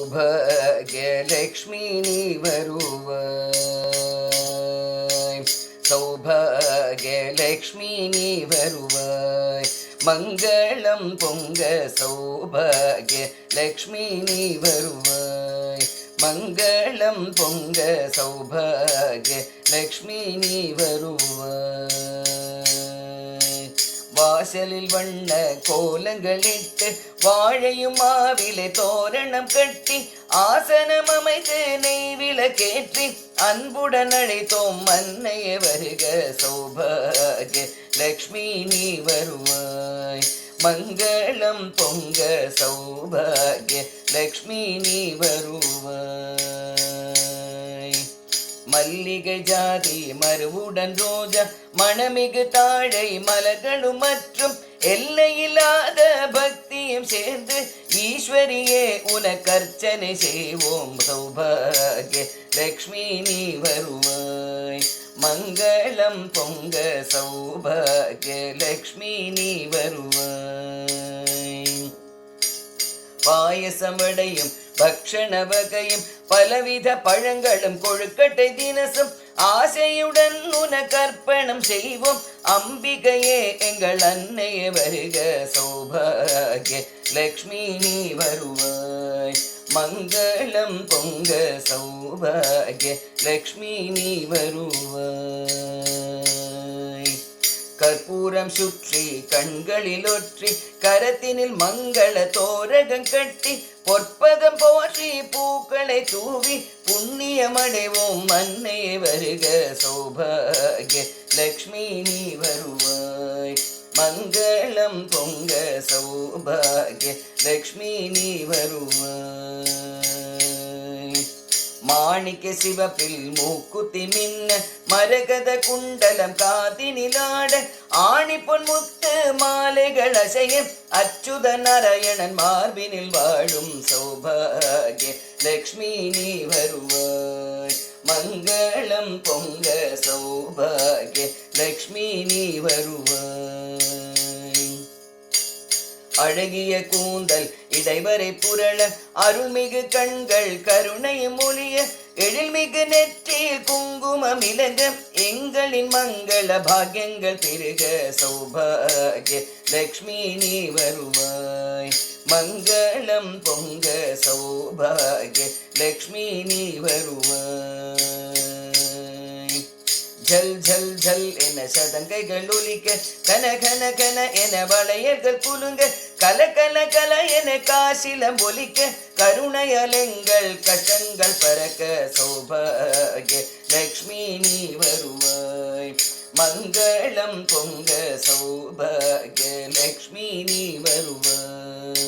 സൗഭാഗ്യലക്ഷ്മി നീ വരുവായ്, സൗഭാഗ്യലക്ഷ്മി നീ വരുവായ്, മംഗളം പൊങ്ക സൗഭാഗ്യലക്ഷ്മി നീ വരുവായ്, മംഗളം പൊങ്ക സൗഭാഗ്യലക്ഷ്മി നീ വരുവായ്. വാസലിൽ വണ്ണ കോലങ്ങളിട്ട് വാഴയും മാവിലെ തോരണം കട്ടി ஆசனமமைத்து நெய் விளக்கேற்றி அன்புடன் அழைத்தோம் மன்னையே வருக சௌபாகிய லக்ஷ்மி நீ வருவாய், மங்களம் பொங்க சௌபாகிய லக்ஷ்மி நீ வருவாய். மல்லிகை ஜாதி மருவுடன் ரோஜா மணமிகு தாழை மலர்களும் மற்றும் எல்லையில்லாத பக்தியும் சேர்ந்து ஈஸ்வரியே உனக்கர்ச்சனை செய்வோம், சௌபாகிய லக்ஷ்மி நீ வருவாய், மங்களம் பொங்க சௌபாகிய லக்ஷ்மி நீ வருவாய். பாயசமடையும் பக்ஷண வகையும் பலவித பழங்களும் கொழுக்கட்டை தினசும் ஆசையுடன் உனக்கர்ப்பணம் செய்வோம், அம்பிகையே எங்கள் அன்னையே வருக சௌபாகிய லக்ஷ்மி நீ வருவாய், மங்களம் பொங்க சௌபாகிய லக்ஷ்மி நீ வருவாய். கற்பூரம் சுற்றி கண்களில் ஒற்றி கரத்தினில் மங்கள தோரகம் கட்டி பொற்பதம் போற்றி பூக்களை தூவி புண்ணியமடைவோம், அன்னையே வருக சௌபாகிய லக்ஷ்மி நீ வருவாய், மங்களம் பொங்க சௌபாகிய லக்ஷ்மி நீ வருவாய். மாணிக்க சிவப்பில் மூக்குத்தி மின்ன மரகத குண்டலம் காதினிலாட ஆணி பொன் முத்து மாலைகள் அசைய அச்சுத நாராயணன் மார்பினில் வாழும் சௌபாகிய லக்ஷ்மி நீ வருவாய், மங்களம் பொங்க சௌபாகிய லக்ஷ்மி நீ வருவாய். அழகிய கூந்தல் இடைவரை புரள அருள்மிகு கண்கள் கருணையும் ஒளிய எழில்மிகு நெற்றியில் குங்குமம் இலங்க எங்களின் மங்கள பாக்கியங்கள் பெருக சௌபாகிய லக்ஷ்மி நீ வருவாய், மங்களம் பொங்க சௌபாகிய லக்ஷ்மி நீ வருவாய். ஜல் ஜல் ஜல் என சதங்கைகள் ஒலிக்க கன கன கன என வளையல்கள் குலுங்க கல கல கல என காசிலம் ஒலிக்க கருணையலங்கள் கட்டங்கள் பறக்க சௌபாகிய லக்ஷ்மி நீ வருவாய், மங்களம் பொங்க சௌபாகிய லக்ஷ்மி நீ வருவாய்.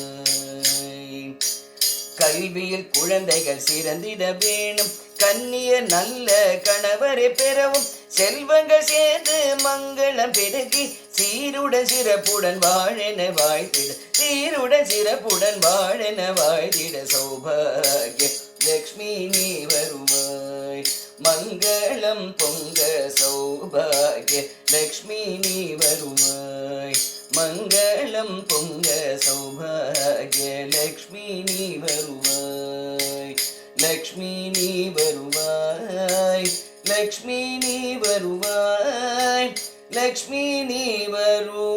கல்வியில் குழந்தைகள் சிறந்திட வேணும், கன்னிய நல்ல கணவரை பெறவும் செல்வங்கள் சேர்ந்து மங்களம் பெருகி சீருடன் சிறப்புடன் வாழென வாழ்த்திட, சீருடன் சிறப்புடன் வாழென வாழ்த்திட சௌபாகிய லக்ஷ்மி நீ வருவாய், மங்களம் பொங்க சௌபாகிய லக்ஷ்மி நீ வருவாய், மங்களம் பொங்க சௌபாகிய லக்ஷ்மி நீ வருவாய், லக்ஷ்மி நீ வருவாய், லக்ஷ்மி நீ வருவாய், லக்ஷ்மி நீ வருவாய்.